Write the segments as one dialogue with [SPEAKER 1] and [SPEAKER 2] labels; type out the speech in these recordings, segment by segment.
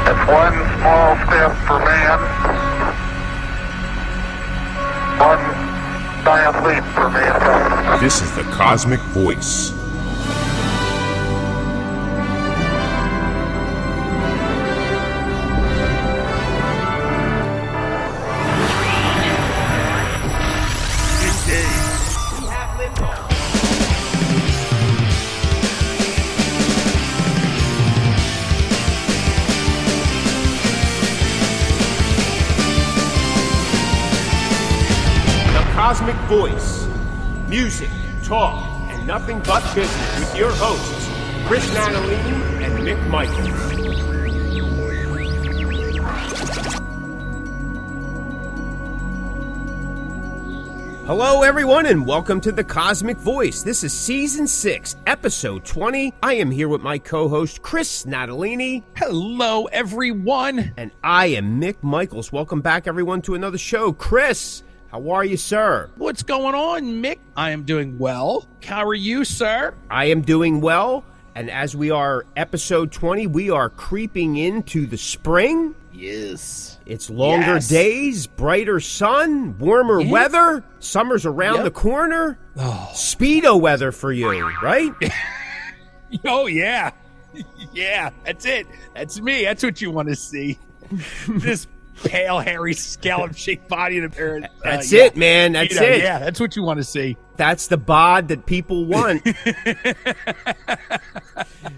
[SPEAKER 1] It's one small step for man, one giant leap for mankind.
[SPEAKER 2] This is the Cosmick Voice. Cosmick Voice. Music, talk, and nothing but business with your hosts, Chris Natalini and Mick Michaels. Hello, everyone, and welcome to the Cosmick Voice. This is Season 6, Episode 20. I am here with my co-host, Chris Natalini.
[SPEAKER 3] Hello, everyone.
[SPEAKER 2] And I am Mick Michaels. Welcome back, everyone, to another show. Chris, how are you, sir?
[SPEAKER 3] What's going on, Mick? I am doing well. How are you, sir?
[SPEAKER 2] I am doing well. And as we are episode 20, we are creeping into the spring.
[SPEAKER 3] Yes.
[SPEAKER 2] It's longer days, brighter sun, warmer weather. Summer's around the corner.
[SPEAKER 3] Oh.
[SPEAKER 2] Speedo weather for you, right?
[SPEAKER 3] Oh, yeah. Yeah, that's it. That's me. That's what you want to see. This pale, hairy, scallop-shaped body in a pair of...
[SPEAKER 2] That's it, man. That's it.
[SPEAKER 3] Yeah, that's what you want to see.
[SPEAKER 2] That's the bod that people want.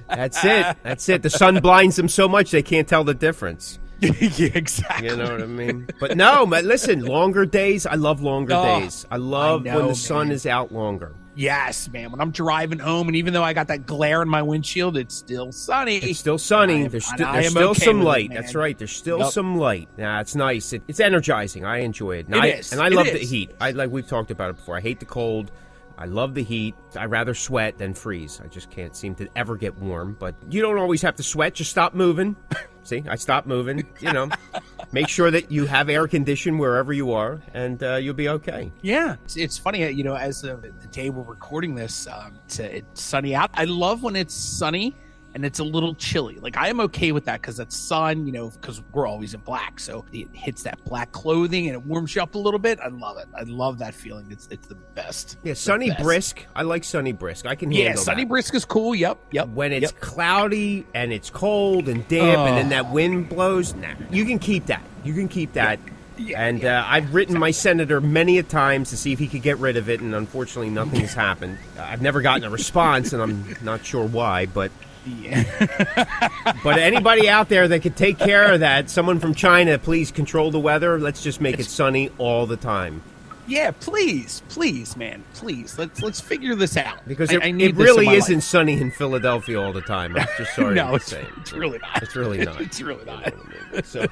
[SPEAKER 2] That's it. That's it. The sun blinds them so much they can't tell the difference.
[SPEAKER 3] Yeah, exactly.
[SPEAKER 2] You know what I mean? But no, man, listen, longer days. I love longer days. I love when the sun is out longer.
[SPEAKER 3] Yes, man. When I'm driving home, and even though I got that glare in my windshield, it's still sunny.
[SPEAKER 2] It's still sunny. There's still some light. That's right. There's still some light. Nah, it's nice. It's energizing. I enjoy it. And I love the heat. We've talked about it before. I hate the cold. I love the heat. I rather sweat than freeze. I just can't seem to ever get warm. But you don't always have to sweat. Just stop moving. See, I stopped moving. You know, make sure that you have air condition wherever you are, and you'll be okay.
[SPEAKER 3] Yeah, it's funny. You know, as the day we're recording this, it's sunny out. I love when it's sunny and it's a little chilly. Like, I am okay with that because it's sun. You know, because we're always in black, so it hits that black clothing and it warms you up a little bit. I love it. I love that feeling. It's the best.
[SPEAKER 2] Yeah, sunny brisk. I like sunny brisk. I can handle that.
[SPEAKER 3] Yeah, sunny brisk is cool. Yep.
[SPEAKER 2] When it's cloudy and it's cold and damp and then that wind blows, you can keep that. You can keep that. Yeah, I've written my senator many a times to see if he could get rid of it, and unfortunately nothing has happened. I've never gotten a response, and I'm not sure why, but... Yeah. But anybody out there that could take care of that, someone from China, please control the weather. Let's just make it sunny all the time.
[SPEAKER 3] Yeah, please, man, please. Let's figure this out.
[SPEAKER 2] Because it really isn't sunny in Philadelphia all the time. I'm just sorry to say.
[SPEAKER 3] It's really not.
[SPEAKER 2] It's really not.
[SPEAKER 3] It's really not.
[SPEAKER 2] So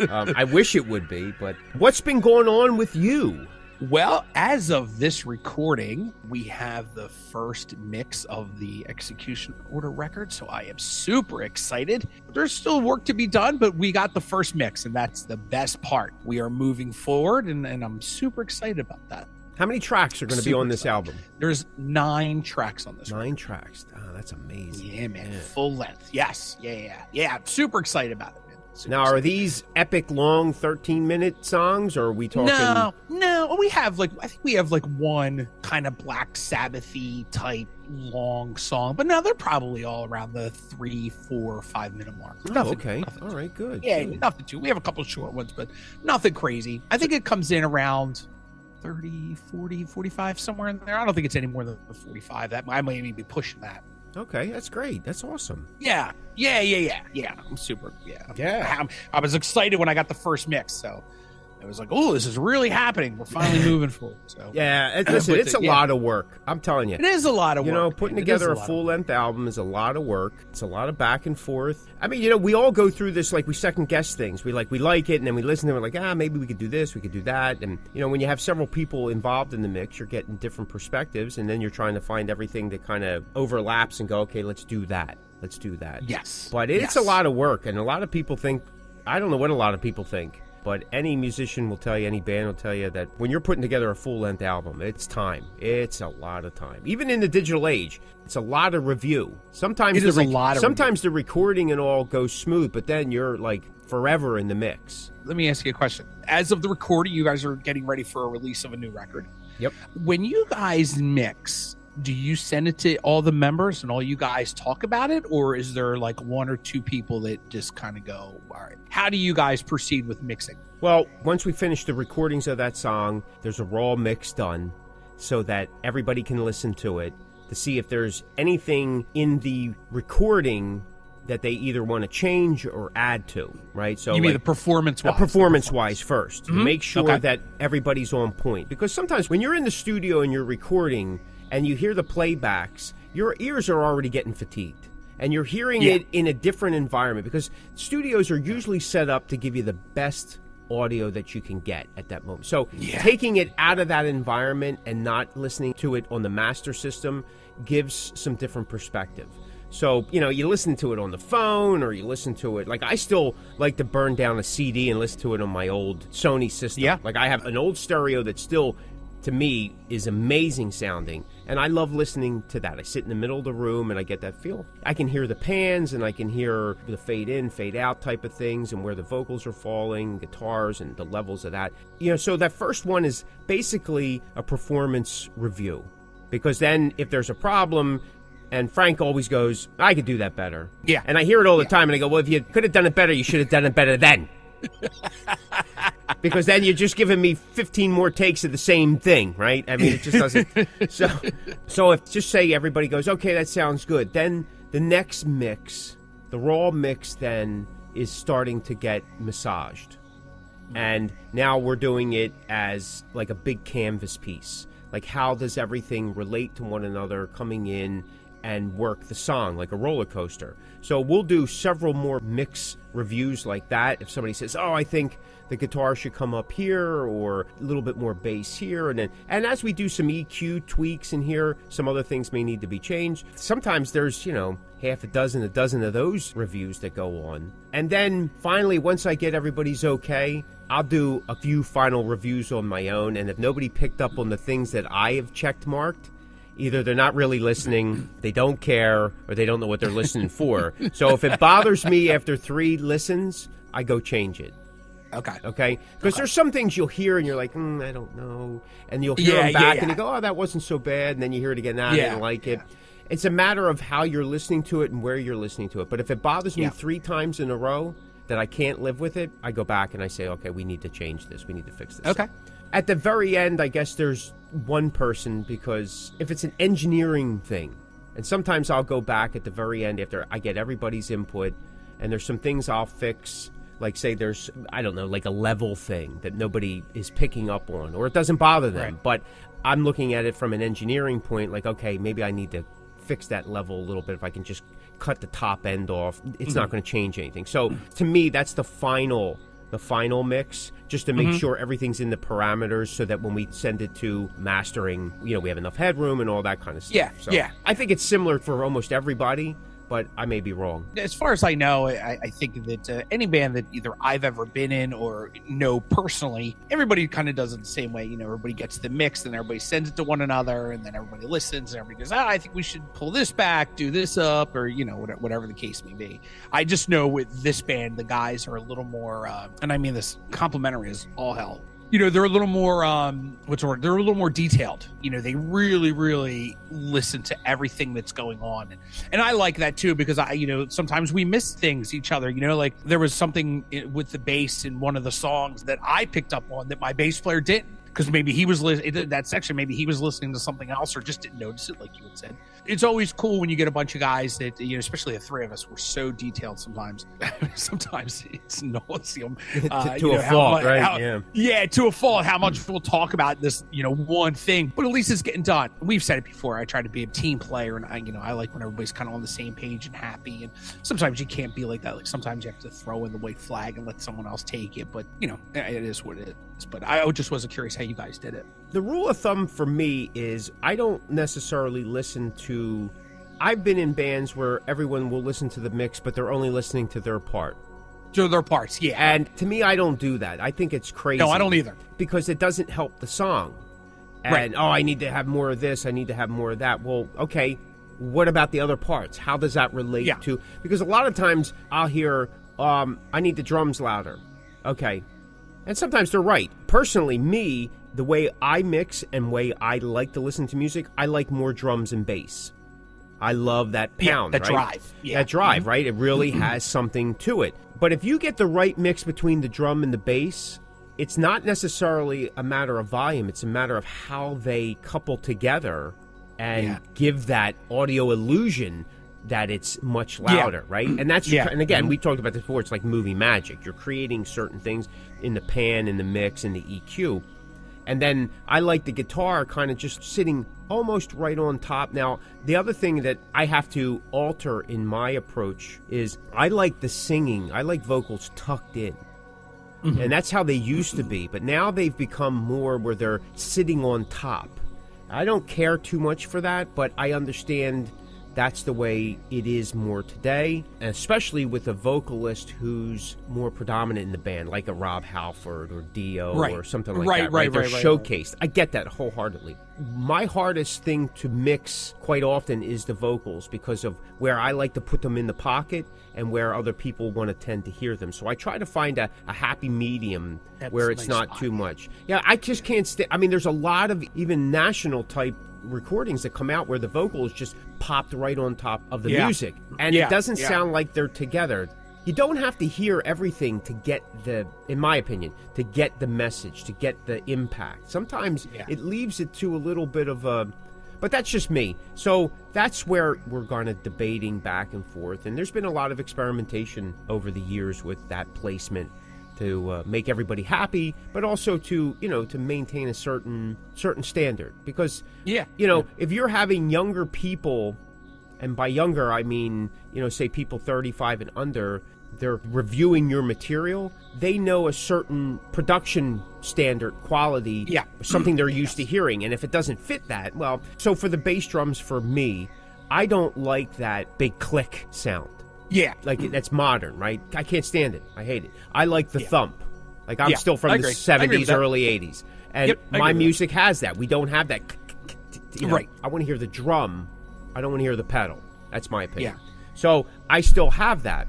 [SPEAKER 2] I wish it would be. But what's been going on with you?
[SPEAKER 3] Well, as of this recording, we have the first mix of the execution order record, so I am super excited. There's still work to be done, but we got the first mix, and that's the best part. We are moving forward, and I'm super excited about that.
[SPEAKER 2] How many tracks are going to be on this album?
[SPEAKER 3] There's 9 tracks on this.
[SPEAKER 2] 9 tracks. Oh, that's amazing.
[SPEAKER 3] Yeah, man. Yeah. Full length. Yes. Yeah. I'm super excited about it.
[SPEAKER 2] Now, are these epic long 13-minute songs, or are we talking...
[SPEAKER 3] No. We have, I think we have, one kind of Black Sabbath-y type long song. But no, they're probably all around the 3, 4, 5-minute mark.
[SPEAKER 2] Nothing, all right, good.
[SPEAKER 3] Yeah,
[SPEAKER 2] good.
[SPEAKER 3] Nothing too. We have a couple of short ones, but nothing crazy. I think it comes in around 30, 40, 45, somewhere in there. I don't think it's any more than 45. I might even be pushing that.
[SPEAKER 2] Okay, that's great. That's awesome.
[SPEAKER 3] Yeah. I'm super. Yeah. I was excited when I got the first mix, so I was like, "Oh, this is really happening. We're finally moving forward." So
[SPEAKER 2] yeah, listen, it's a lot of work. I'm telling you,
[SPEAKER 3] it is a lot of work.
[SPEAKER 2] You know, putting together a full-length album is a lot of work. It's a lot of back and forth. I mean, you know, we all go through this. We second guess things. We like it, and then we listen to it. We're like, maybe we could do this. We could do that. And you know, when you have several people involved in the mix, you're getting different perspectives, and then you're trying to find everything that kind of overlaps and go, okay, let's do that. Let's do that.
[SPEAKER 3] Yes,
[SPEAKER 2] but it's a lot of work, and a lot of people think. I don't know what a lot of people think. but any musician will tell you, any band will tell you that when you're putting together a full-length album, it's time. It's a lot of time. Even in the digital age, it's a lot of review. Sometimes sometimes the recording and all goes smooth, but then you're like forever in the mix.
[SPEAKER 3] Let me ask you a question. As of the recording, you guys are getting ready for a release of a new record.
[SPEAKER 2] Yep.
[SPEAKER 3] When you guys mix, do you send it to all the members and all you guys talk about it? Or is there like one or two people that just kind of go, all right, how do you guys proceed with mixing?
[SPEAKER 2] Well, once we finish the recordings of that song, there's a raw mix done so that everybody can listen to it to see if there's anything in the recording that they either want to change or add to, right? So
[SPEAKER 3] you mean the performance-wise?
[SPEAKER 2] Performance-wise first.
[SPEAKER 3] Mm-hmm.
[SPEAKER 2] Make sure that everybody's on point. Because sometimes when you're in the studio and you're recording and you hear the playbacks, your ears are already getting fatigued. And you're hearing it in a different environment because studios are usually set up to give you the best audio that you can get at that moment. So taking it out of that environment and not listening to it on the master system gives some different perspective. So, you know, you listen to it on the phone or you listen to it. Like, I still like to burn down a CD and listen to it on my old Sony system. Yeah. Like, I have an old stereo that still, to me, is amazing sounding. And I love listening to that. I sit in the middle of the room and I get that feel. I can hear the pans and I can hear the fade in, fade out type of things and where the vocals are falling, guitars and the levels of that. You know, so that first one is basically a performance review. Because then if there's a problem, and Frank always goes, I could do that better. Yeah. And I hear it all the time, and I go, well, if you could have done it better, you should have done it better then. Because then you're just giving me 15 more takes of the same thing, right? I mean, it just doesn't. So if just say everybody goes, okay, that sounds good. Then the next mix, the raw mix then is starting to get massaged. And now we're doing it as like a big canvas piece. Like, how does everything relate to one another coming in and work the song like a roller coaster? So we'll do several more mix reviews like that. If somebody says, oh, I think the guitar should come up here or a little bit more bass here. And as we do some EQ tweaks in here, some other things may need to be changed. Sometimes there's, you know, half a dozen of those reviews that go on. And then finally, once I get everybody's okay, I'll do a few final reviews on my own. And if nobody picked up on the things that I have checked marked, either they're not really listening, they don't care, or they don't know what they're listening for. So if it bothers me after 3 listens, I go change it. Okay? Because there's some things you'll hear and you're like, I don't know. And you'll hear them back and you go, oh, that wasn't so bad. And then you hear it again, I didn't like it. It's a matter of how you're listening to it and where you're listening to it. But if it bothers me 3 times in a row that I can't live with it, I go back and I say, okay, we need to change this. We need to fix this.
[SPEAKER 3] Okay.
[SPEAKER 2] At the very end, I guess there's one person, because if it's an engineering thing, and sometimes I'll go back at the very end after I get everybody's input, and there's some things I'll fix, like say there's, I don't know, like a level thing that nobody is picking up on, or it doesn't bother them, but I'm looking at it from an engineering point, like, okay, maybe I need to fix that level a little bit. If I can just cut the top end off, it's not going to change anything. So to me, that's the final mix, just to make sure everything's in the parameters so that when we send it to mastering, you know, we have enough headroom and all that kind of stuff. I think it's similar for almost everybody, but I may be wrong.
[SPEAKER 3] As far as I know, I think that any band that either I've ever been in or know personally, everybody kind of does it the same way. You know, everybody gets the mix and everybody sends it to one another, and then everybody listens and everybody goes, I think we should pull this back, do this up, or, you know, whatever the case may be. I just know with this band, the guys are a little more, and I mean this complimentary as all hell. You know, they're a little more, they're a little more detailed. You know, they really, really listen to everything that's going on. And I like that too, because sometimes we miss things each other, you know, like there was something with the bass in one of the songs that I picked up on that my bass player didn't. Because maybe he was that section, maybe he was listening to something else or just didn't notice it, like you had said. It's always cool when you get a bunch of guys that, you know, especially the 3 of us, we're so detailed sometimes. Sometimes it's nauseum.
[SPEAKER 2] To a fault, right?
[SPEAKER 3] To a fault, how much we'll talk about this, you know, one thing. But at least it's getting done. We've said it before. I try to be a team player, and I like when everybody's kind of on the same page and happy. And sometimes you can't be like that. Like sometimes you have to throw in the white flag and let someone else take it. But, you know, it is what it is. But I just was curious how you guys did it.
[SPEAKER 2] The rule of thumb for me is I don't necessarily listen to... I've been in bands where everyone will listen to the mix, but they're only listening to their part.
[SPEAKER 3] To their parts, yeah.
[SPEAKER 2] And to me, I don't do that. I think it's crazy.
[SPEAKER 3] No, I don't either.
[SPEAKER 2] Because it doesn't help the song. And, I need to have more of this, I need to have more of that. Well, okay, what about the other parts? How does that relate to... Because a lot of times I'll hear, I need the drums louder. Okay. And sometimes they're right. Personally, me, the way I mix and way I like to listen to music, I like more drums and bass. I love that pound,
[SPEAKER 3] that
[SPEAKER 2] right?
[SPEAKER 3] drive. Yeah.
[SPEAKER 2] That drive, right? It really has something to it. But if you get the right mix between the drum and the bass, it's not necessarily a matter of volume. It's a matter of how they couple together and give that audio illusion that it's much louder, right? And that's and again, we talked about this before. It's like movie magic. You're creating certain things in the pan, in the mix, in the EQ. And then I like the guitar kind of just sitting almost right on top. Now, the other thing that I have to alter in my approach is I like the singing. I like vocals tucked in. And that's how they used to be. But now they've become more where they're sitting on top. I don't care too much for that, but I understand that's the way it is more today, and especially with a vocalist who's more predominant in the band, like a Rob Halford or Dio or something like that. They're showcased. I get that wholeheartedly. My hardest thing to mix quite often is the vocals because of where I like to put them in the pocket and where other people want to tend to hear them. So I try to find a happy medium where it's not too much. Yeah, I just can't I mean, there's a lot of even national type recordings that come out where the vocals just popped right on top of the music, and it doesn't sound like they're together. You don't have to hear everything to get in my opinion, to get the message, to get the impact. Sometimes it leaves it to a little bit of a, but that's just me. So that's where we're kind of debating back and forth, and there's been a lot of experimentation over the years with that placement to make everybody happy, but also to to maintain a certain standard. Because if you're having younger people, and by younger I mean say people 35 and under, they're reviewing your material, they know a certain production standard quality, something they're used to hearing, and if it doesn't fit that, well, so for the bass drums, for me, I don't like that big click sound. Yeah. Like, that's modern, right? I can't stand it. I hate it. I like the thump. Like, I'm still from the 70s, early 80s. And my music has that. We don't have that. Right. I want to hear the drum. I don't want to hear the pedal. That's my opinion. Yeah. So, I still have that.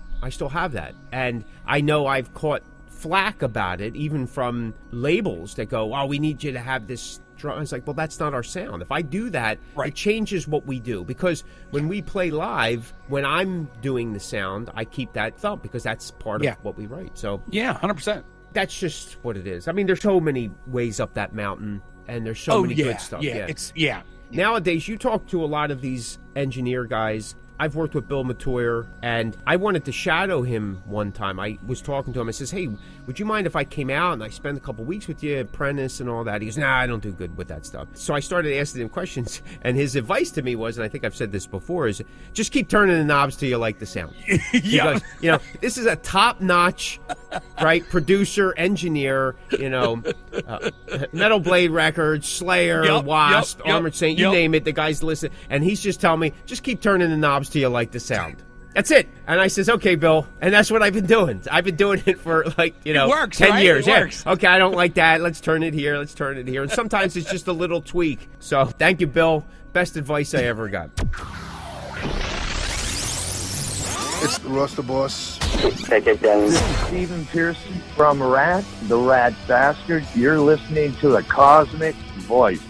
[SPEAKER 2] And I know I've caught flack about it, even from labels that go, oh, we need you to have this drum. I was like, well, that's not our sound. If I do that, it changes what we do. Because when we play live, when I'm doing the sound, I keep that thump because that's part of what we write. So
[SPEAKER 3] 100%.
[SPEAKER 2] That's just what it is. I mean, there's so many ways up that mountain, and there's so many good stuff. Nowadays, you talk to a lot of these engineer guys. I've worked with Bill Matoyer, and I wanted to shadow him one time. I was talking to him. I says, hey, would you mind if I came out and I spent a couple weeks with you, apprentice and all that? He goes, nah, I don't do good with that stuff. So I started asking him questions, and his advice to me was, and I think I've said this before, is just keep turning the knobs till you like the sound. Because, this is a top-notch, right, producer, engineer, Metal Blade Records, Slayer, Wasp, Armored Saint, you name it, the guy's listening. And he's just telling me, just keep turning the knobs till you like the sound. That's it. And I says, okay, Bill. And that's what I've been doing. I've been doing it for it works, 10 years. It works. Okay, I don't like that. Let's turn it here. And sometimes it's just a little tweak. So thank you, Bill. Best advice I ever got.
[SPEAKER 4] It's the Ruster Boss.
[SPEAKER 5] Take it down. This is Stephen Pearson from Rat, the Rat Bastard. You're listening to the Cosmick Voice.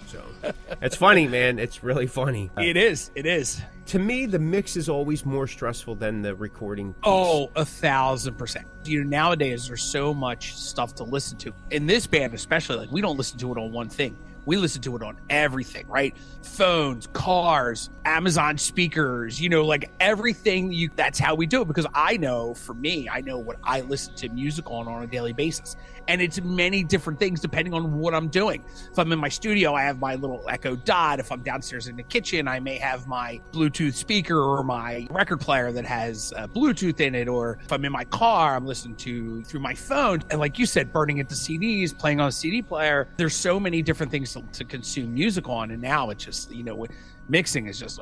[SPEAKER 2] So it's funny, man. It's really funny.
[SPEAKER 3] It is.
[SPEAKER 2] To me, the mix is always more stressful than the recording piece.
[SPEAKER 3] Oh, 1,000%. Nowadays, there's so much stuff to listen to. In this band especially, like, we don't listen to it on one thing. We listen to it on everything, right? Phones, cars, Amazon speakers, like everything. That's how we do it, because I know, for me, I know what I listen to music on a daily basis. And it's many different things depending on what I'm doing. If I'm in my studio, I have my little Echo Dot. If I'm downstairs in the kitchen, I may have my Bluetooth speaker or my record player that has Bluetooth in it. Or if I'm in my car, I'm listening through my phone. And like you said, burning it to CDs, playing on a CD player. There's so many different things to consume music on. And now it's just, mixing is just,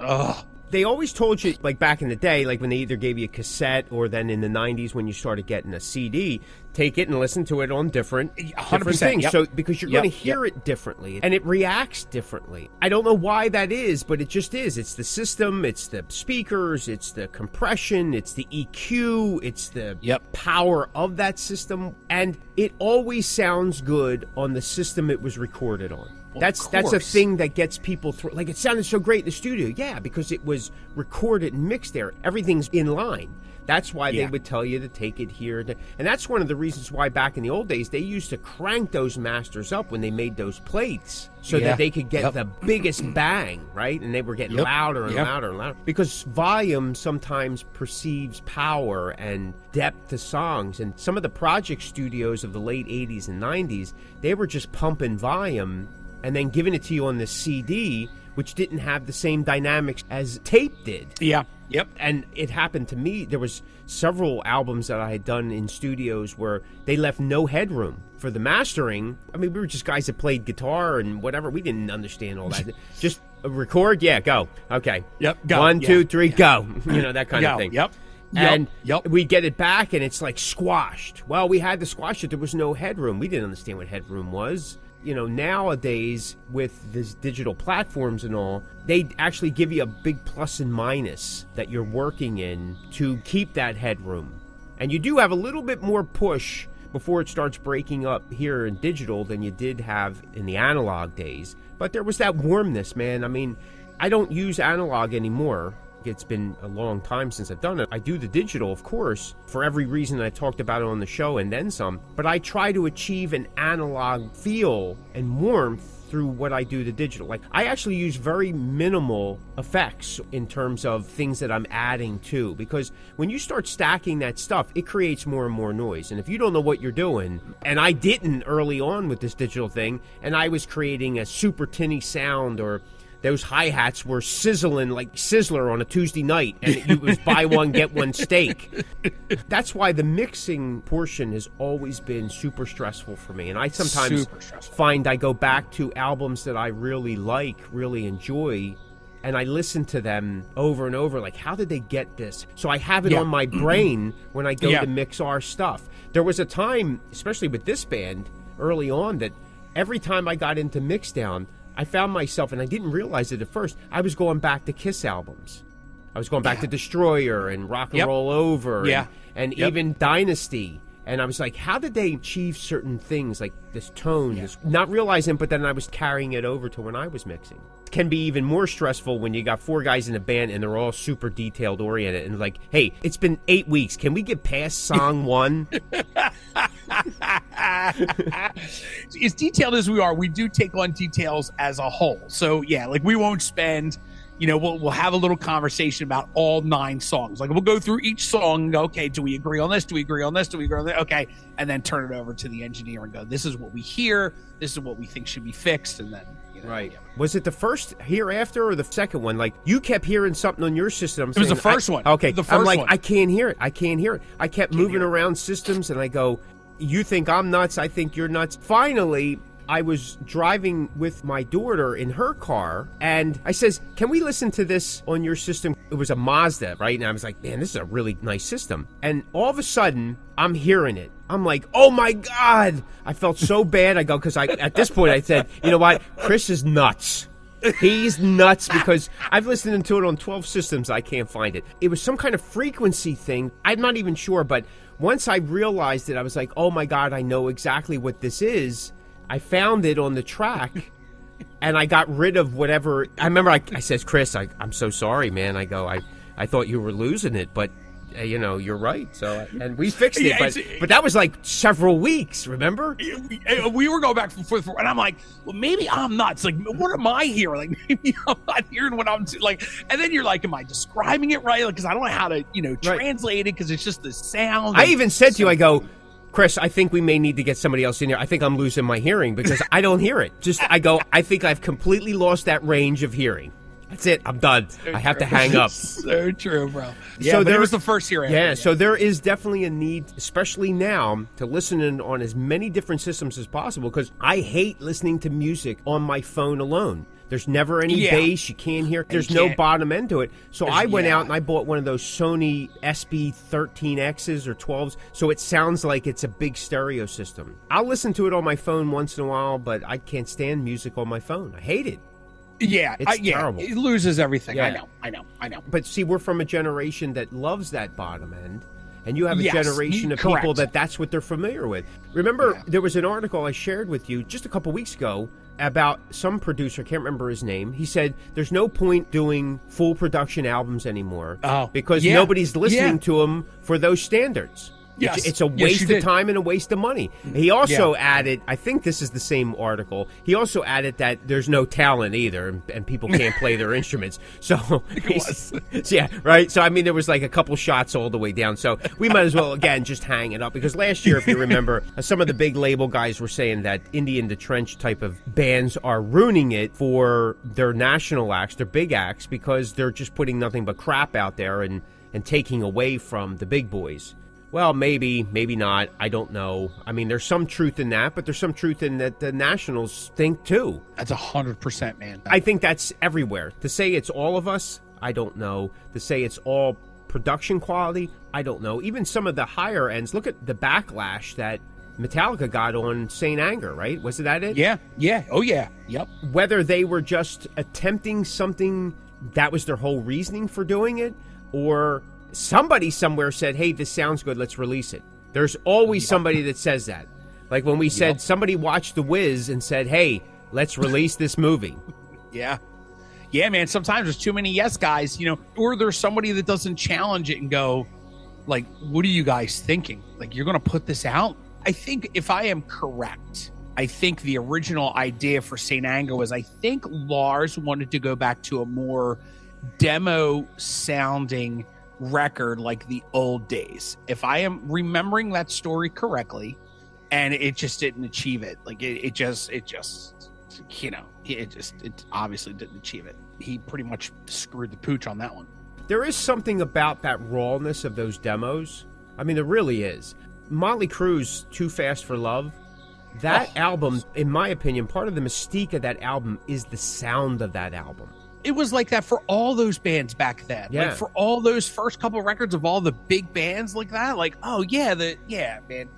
[SPEAKER 2] They always told you, like back in the day, like when they either gave you a cassette or then in the 90s when you started getting a CD, take it and listen to it on different things.
[SPEAKER 3] Yep.
[SPEAKER 2] So because you're going to hear it differently and it reacts differently. I don't know why that is, but it just is. It's the system, it's the speakers, it's the compression, it's the EQ, it's the power of that system, and it always sounds good on the system it was recorded on. That's a thing that gets people through. Like, it sounded so great in the studio. Yeah, because it was recorded and mixed there. Everything's in line. That's why they would tell you to take it here. And that's one of the reasons why back in the old days, they used to crank those masters up when they made those plates so that they could get the biggest bang, right? And they were getting louder and louder and louder. Because volume sometimes perceives power and depth to songs. And some of the Project studios of the late 80s and 90s, they were just pumping volume and then giving it to you on the CD, which didn't have the same dynamics as tape did.
[SPEAKER 3] Yeah. Yep.
[SPEAKER 2] And it happened to me. There was several albums that I had done in studios where they left no headroom for the mastering. I mean, we were just guys that played guitar and whatever. We didn't understand all that. Just record, go. Okay.
[SPEAKER 3] Yep, go.
[SPEAKER 2] 1, 2, 3, go. You know, that kind of thing.
[SPEAKER 3] Yep.
[SPEAKER 2] And we get it back and it's like squashed. Well, we had to squash it. There was no headroom. We didn't understand what headroom was. You know, nowadays with these digital platforms and all, they actually give you a big plus and minus that you're working in to keep that headroom. And you do have a little bit more push before it starts breaking up here in digital than you did have in the analog days. But there was that warmness, man. I mean, I don't use analog anymore. It's been a long time since I've done it. I do the digital, of course, for every reason I talked about it on the show and then some. But I try to achieve an analog feel and warmth through what I do the digital. Like, I actually use very minimal effects in terms of things that I'm adding to. Because when you start stacking that stuff, it creates more and more noise. And if you don't know what you're doing, and I didn't early on with this digital thing, and I was creating a super tinny sound or those hi-hats were sizzling like Sizzler on a Tuesday night, and it was buy one, get one steak. That's why the mixing portion has always been super stressful for me. And I sometimes find I go back to albums that I really like, really enjoy, and I listen to them over and over, like, how did they get this? So I have it on my brain when I go to mix our stuff. There was a time, especially with this band, early on, that every time I got into Mixdown, I found myself, and I didn't realize it at first, I was going back to Kiss albums. I was going back to Destroyer and Rock and Roll Over and even Dynasty. And I was like, how did they achieve certain things, like this tone, this, not realizing, but then I was carrying it over to when I was mixing. It can be even more stressful when you got 4 guys in a band and they're all super detailed oriented and like, hey, it's been 8 weeks. Can we get past song 1?
[SPEAKER 3] As detailed as we are, we do take on details as a whole. So yeah, like we won't spend, you know, we'll have a little conversation about all 9 songs. Like we'll go through each song and go, okay, do we agree on this? Do we agree on this? Do we agree on that? Okay. And then turn it over to the engineer and go, this is what we hear. This is what we think should be fixed. And then, you know,
[SPEAKER 2] right. Was it the first Hereafter or the second one? Like, you kept hearing something on your system.
[SPEAKER 3] It was the first one.
[SPEAKER 2] Okay.
[SPEAKER 3] The first
[SPEAKER 2] I'm like,
[SPEAKER 3] one.
[SPEAKER 2] I can't hear it. I can't hear it. I kept moving around systems and I go, you think I'm nuts. I think you're nuts. Finally, I was driving with my daughter in her car, and I says, can we listen to this on your system? It was a Mazda, right? And I was like, man, this is a really nice system. And all of a sudden, I'm hearing it. I'm like, oh my God. I felt so bad. I go, because at this point, I said, you know what? Chris is nuts. He's nuts because I've listened to it on 12 systems. I can't find it. It was some kind of frequency thing. I'm not even sure, but once I realized it, I was like, oh my God, I know exactly what this is. I found it on the track, and I got rid of whatever. I remember I says, Chris, I'm so sorry, man. I go, I thought you were losing it, but, you know, you're right. So, and we fixed it, but that was like several weeks, remember?
[SPEAKER 3] We were going back and forth, and I'm like, well, maybe I'm nuts. Like, what am I hearing? Like, maybe I'm not hearing what I'm like. And then you're like, am I describing it right? Like, because I don't know how to, you know, translate it because it's just the sound.
[SPEAKER 2] I even said to you, I go, Chris, I think we may need to get somebody else in here. I think I'm losing my hearing because I don't hear it. I go, I think I've completely lost that range of hearing. That's it. I'm done. I have to hang up.
[SPEAKER 3] So true, bro. Yeah,
[SPEAKER 2] so
[SPEAKER 3] there was the first Hereafter.
[SPEAKER 2] Yeah, so there is definitely a need, especially now, to listen in on as many different systems as possible because I hate listening to music on my phone alone. There's never any
[SPEAKER 3] Yeah.
[SPEAKER 2] bass. You can't hear. There's
[SPEAKER 3] you
[SPEAKER 2] no
[SPEAKER 3] can't.
[SPEAKER 2] bottom end to it. So I went
[SPEAKER 3] yeah.
[SPEAKER 2] out and I bought one of those Sony SB13Xs or 12s, so it sounds like it's a big stereo system. I'll listen to it on my phone once in a while, but I can't stand music on my phone. I hate it.
[SPEAKER 3] Yeah,
[SPEAKER 2] It's terrible.
[SPEAKER 3] It loses everything.
[SPEAKER 2] Yeah.
[SPEAKER 3] I know.
[SPEAKER 2] But see, we're from a generation that loves that bottom end. And you have a
[SPEAKER 3] Yes,
[SPEAKER 2] generation of
[SPEAKER 3] correct.
[SPEAKER 2] people that's what they're familiar with. Remember, there was an article I shared with you just a couple weeks ago about some producer, I can't remember his name. He said there's no point doing full production albums anymore because nobody's listening to them for those standards.
[SPEAKER 3] Yes.
[SPEAKER 2] It's a
[SPEAKER 3] Yes,
[SPEAKER 2] waste
[SPEAKER 3] you
[SPEAKER 2] of
[SPEAKER 3] did.
[SPEAKER 2] time and a waste of money. He also added, I think this is the same article, he also added that there's no talent either and people can't play their instruments. So, yeah, right? So, I mean, there was like a couple shots all the way down. So, we might as well, again, just hang it up. Because last year, if you remember, some of the big label guys were saying that Indie in the Trench type of bands are ruining it for their national acts, their big acts, because they're just putting nothing but crap out there and taking away from the big boys. Well, maybe not. I don't know. I mean, there's some truth in that, but there's some truth in that the Nationals think too.
[SPEAKER 3] That's 100%, man.
[SPEAKER 2] I think that's everywhere. To say it's all of us, I don't know. To say it's all production quality, I don't know. Even some of the higher ends, look at the backlash that Metallica got on Saint Anger, right? Was that it?
[SPEAKER 3] Yeah. Oh, yeah. Yep.
[SPEAKER 2] Whether they were just attempting something that was their whole reasoning for doing it, or somebody somewhere said, hey, this sounds good, let's release it. There's always somebody that says that. Like when we said somebody watched The Wiz and said, hey, let's release this movie.
[SPEAKER 3] Yeah, man. Sometimes there's too many yes guys, or there's somebody that doesn't challenge it and go, like, what are you guys thinking? Like, you're going to put this out? I think if I am correct, I think the original idea for St. Anger was, I think Lars wanted to go back to a more demo sounding record like the old days, if I am remembering that story correctly, and it just didn't achieve it. Like it obviously didn't achieve it. He pretty much screwed the pooch on that one.
[SPEAKER 2] There is something about that rawness of those demos. I mean, there really is. Motley Crue's Too Fast for Love, that album, in my opinion, part of the mystique of that album is the sound of that album.
[SPEAKER 3] It was like that for all those bands back then.
[SPEAKER 2] Yeah.
[SPEAKER 3] Like for all those first couple records of all the big bands like that. Like, oh yeah, man.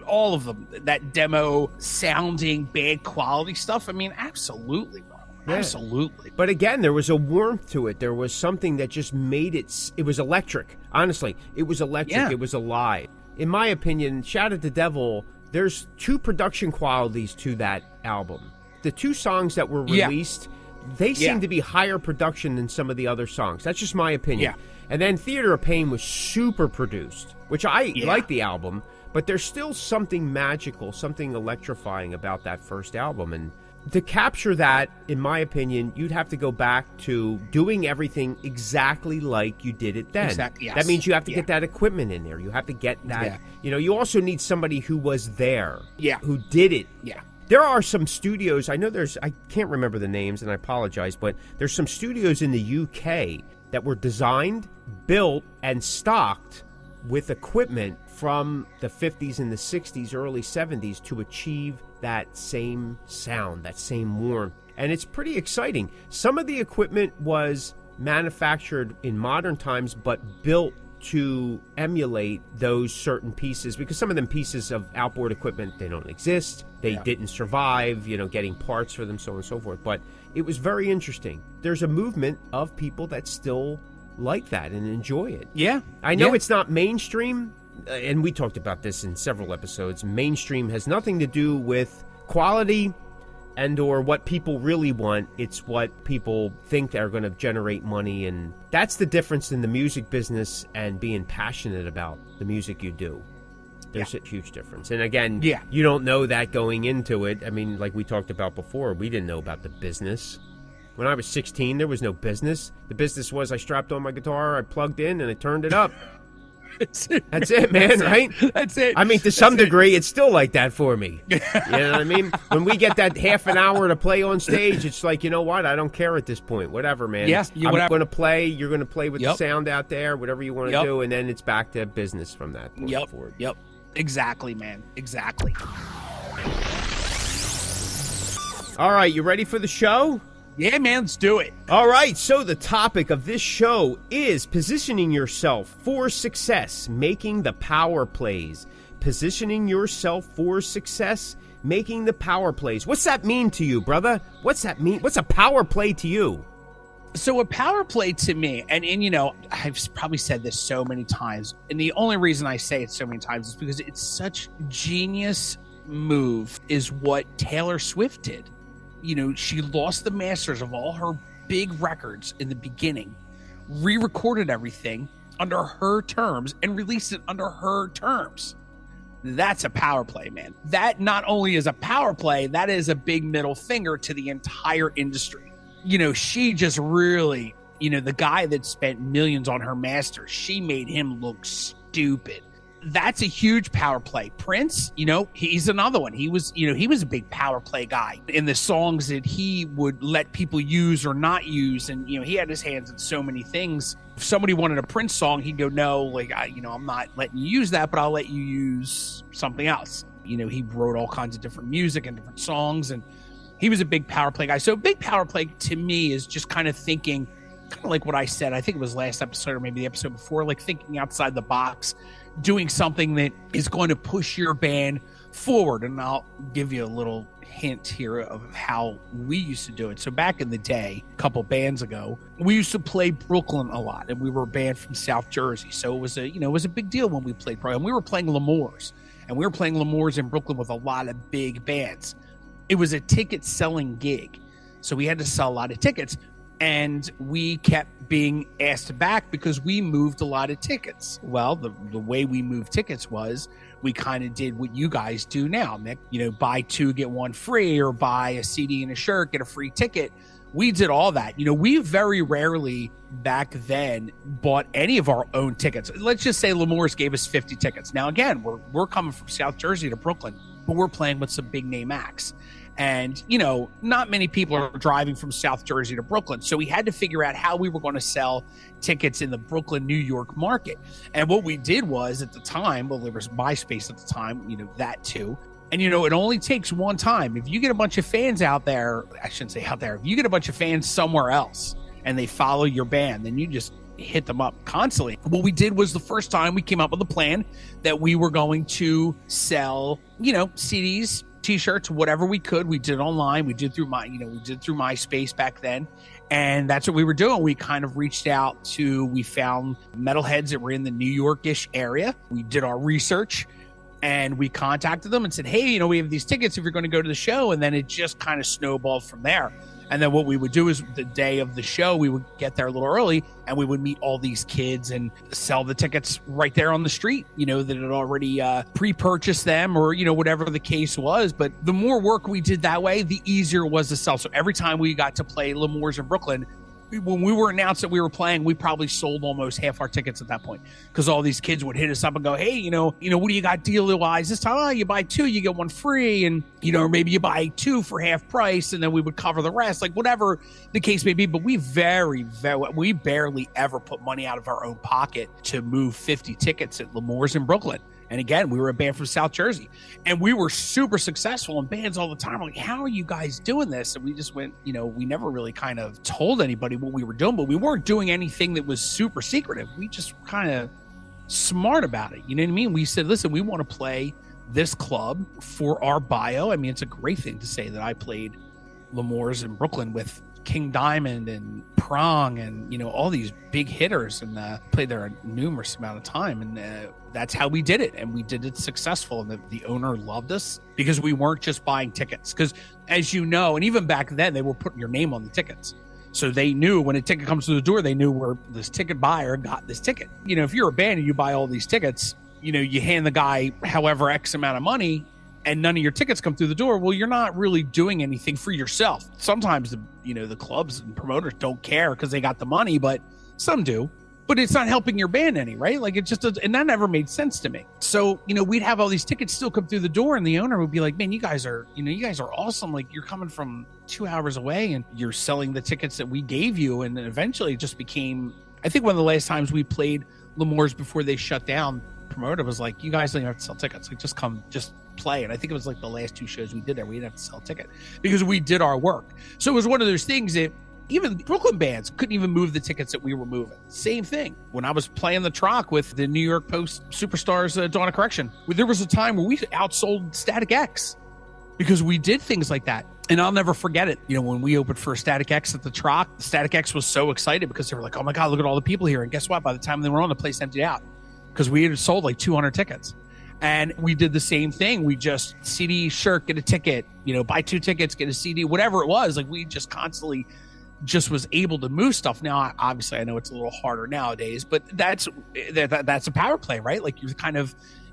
[SPEAKER 3] All of them. That demo sounding bad quality stuff. I mean, absolutely, bro. Yeah. Absolutely.
[SPEAKER 2] But again, there was a warmth to it. There was something that just made it was electric. Honestly, it was electric.
[SPEAKER 3] Yeah.
[SPEAKER 2] It was alive. In my opinion, Shout at the Devil, there's two production qualities to that album. The two songs that were released, they seem to be higher production than some of the other songs. That's just my opinion.
[SPEAKER 3] Yeah.
[SPEAKER 2] And then Theater of Pain was super produced, which I like the album, but there's still something magical, something electrifying about that first album. And to capture that, in my opinion, you'd have to go back to doing everything exactly like you did it then.
[SPEAKER 3] Exactly, yes.
[SPEAKER 2] That means you have to get that equipment in there. You have to get that. You know, you also need somebody who was there, who did it.
[SPEAKER 3] Yeah.
[SPEAKER 2] There are some studios, I can't remember the names and I apologize, but there's some studios in the UK that were designed, built, and stocked with equipment from the 50s and the 60s, early 70s to achieve that same sound, that same warmth. And it's pretty exciting. Some of the equipment was manufactured in modern times, but built to emulate those certain pieces, because some of them pieces of outboard equipment, they don't exist. They didn't survive, getting parts for them, so on and so forth. But it was very interesting. There's a movement of people that still like that and enjoy it.
[SPEAKER 3] Yeah.
[SPEAKER 2] I know it's not mainstream, and we talked about this in several episodes. Mainstream has nothing to do with quality and or what people really want. It's what people think are going to generate money, and that's the difference in the music business and being passionate about the music you do. There's a huge difference. And again, you don't know that going into it. I mean, like we talked about before, we didn't know about the business. When I was 16, there was no business. The business was I strapped on my guitar, I plugged in, and I turned it up. That's it, man, right?
[SPEAKER 3] That's it.
[SPEAKER 2] I mean, to some degree, it's still like that for me. You know what I mean? When we get that half an hour to play on stage, it's like, you know what? I don't care at this point. Whatever, man.
[SPEAKER 3] Yeah,
[SPEAKER 2] I'm going to play. You're going to play with the sound out there, whatever you want to do, and then it's back to business from that point forward.
[SPEAKER 3] Yep. Exactly, man. Exactly.
[SPEAKER 2] All right, you ready for the show?
[SPEAKER 3] Yeah, man, let's do it.
[SPEAKER 2] All right, so the topic of this show is positioning yourself for success, making the power plays. Positioning yourself for success, making the power plays. What's that mean to you, brother? What's that mean? What's a power play to you?
[SPEAKER 3] So a power play to me, and you know, I've probably said this so many times, and the only reason I say it so many times is because it's such genius move is what Taylor Swift did. You know, she lost the masters of all her big records in the beginning, re-recorded everything under her terms, and released it under her terms. That's a power play, man. That not only is a power play, that is a big middle finger to the entire industry. You know, she just really, you know, the guy that spent millions on her masters, she made him look stupid. That's a huge power play. Prince, you know, he's another one. He was a big power play guy in the songs that he would let people use or not use. And, you know, he had his hands in so many things. If somebody wanted a Prince song, he'd go, no, like, I'm not letting you use that, but I'll let you use something else. You know, he wrote all kinds of different music and different songs, and he was a big power play guy. So big power play to me is just kind of thinking, kind of like what I said, I think it was last episode or maybe the episode before, like thinking outside the box, doing something that is going to push your band forward. And I'll give you a little hint here of how we used to do it. So back in the day, a couple bands ago, we used to play Brooklyn a lot, and we were a band from South Jersey. So it was a big deal when we played, and we were playing L'Amour's, and we were playing L'Amour's in Brooklyn with a lot of big bands. It was a ticket selling gig. So we had to sell a lot of tickets, and we kept being asked back because we moved a lot of tickets. Well, the way we moved tickets was we kind of did what you guys do now, Mick. You know, buy two, get one free, or buy a CD and a shirt, get a free ticket. We did all that. You know, we very rarely back then bought any of our own tickets. Let's just say L'Amour's gave us 50 tickets. Now, again, we're coming from South Jersey to Brooklyn, but we're playing with some big name acts. And, you know, not many people are driving from South Jersey to Brooklyn. So we had to figure out how we were going to sell tickets in the Brooklyn, New York market. And what we did was at the time, well, there was MySpace at the time, you know, that too. And, you know, it only takes one time. If you get a bunch of fans out there, I shouldn't say out there, if you get a bunch of fans somewhere else and they follow your band, then you just hit them up constantly. What we did was the first time we came up with a plan that we were going to sell, you know, CDs, T-shirts, whatever we could. We did online. We did through MySpace back then. And that's what we were doing. We kind of reached out we found metalheads that were in the New York-ish area. We did our research and we contacted them and said, hey, you know, we have these tickets if you're going to go to the show. And then it just kind of snowballed from there. And then what we would do is the day of the show, we would get there a little early and we would meet all these kids and sell the tickets right there on the street, you know, that had already pre-purchased them or, you know, whatever the case was. But the more work we did that way, the easier it was to sell. So every time we got to play L'Amour's in Brooklyn, when we were announced that we were playing, we probably sold almost half our tickets at that point because all these kids would hit us up and go, hey, you know, what do you got deal-wise this time? Oh, you buy two, you get one free. And, you know, or maybe you buy two for half price and then we would cover the rest, like whatever the case may be. But we we barely ever put money out of our own pocket to move 50 tickets at L'Amour's in Brooklyn. And again, we were a band from South Jersey and we were super successful in bands all the time. Like, how are you guys doing this? And we just went, you know, we never really kind of told anybody what we were doing, but we weren't doing anything that was super secretive. We just kind of smart about it. You know what I mean? We said, listen, we want to play this club for our bio. I mean, it's a great thing to say that I played L'Amour's in Brooklyn with King Diamond and Prong and, you know, all these big hitters, and played there a numerous amount of time. And that's how we did it. And we did it successful. And the owner loved us because we weren't just buying tickets. Because as you know, and even back then, they were putting your name on the tickets. So they knew when a ticket comes through the door, they knew where this ticket buyer got this ticket. You know, if you're a band and you buy all these tickets, you know, you hand the guy however X amount of money and none of your tickets come through the door. Well, you're not really doing anything for yourself. Sometimes the clubs and promoters don't care because they got the money, but some do. But it's not helping your band any, right? Like, it just does, and that never made sense to me. So, you know, we'd have all these tickets still come through the door, and the owner would be like, man, you guys are awesome. Like, you're coming from 2 hours away and you're selling the tickets that we gave you. And then eventually it just became, I think one of the last times we played L'Amour's before they shut down, promoter was like, you guys don't have to sell tickets. Like, just come play. And I think it was like the last 2 shows we did there, we didn't have to sell a ticket because we did our work. So it was one of those things that even Brooklyn bands couldn't even move the tickets that we were moving. Same thing. When I was playing the Troc with the New York Post Superstars Dawn of Correction, there was a time where we outsold Static X because we did things like that. And I'll never forget it. You know, when we opened for Static X at the Troc, Static X was so excited because they were like, oh my God, look at all the people here. And guess what? By the time they were on, the place emptied out because we had sold like 200 tickets. And we did the same thing. We just CD shirt, get a ticket, you know, buy 2 tickets, get a CD, whatever it was. Like we just constantly just was able to move stuff. Now, obviously, I know it's a little harder nowadays, but that's a power play, right? Like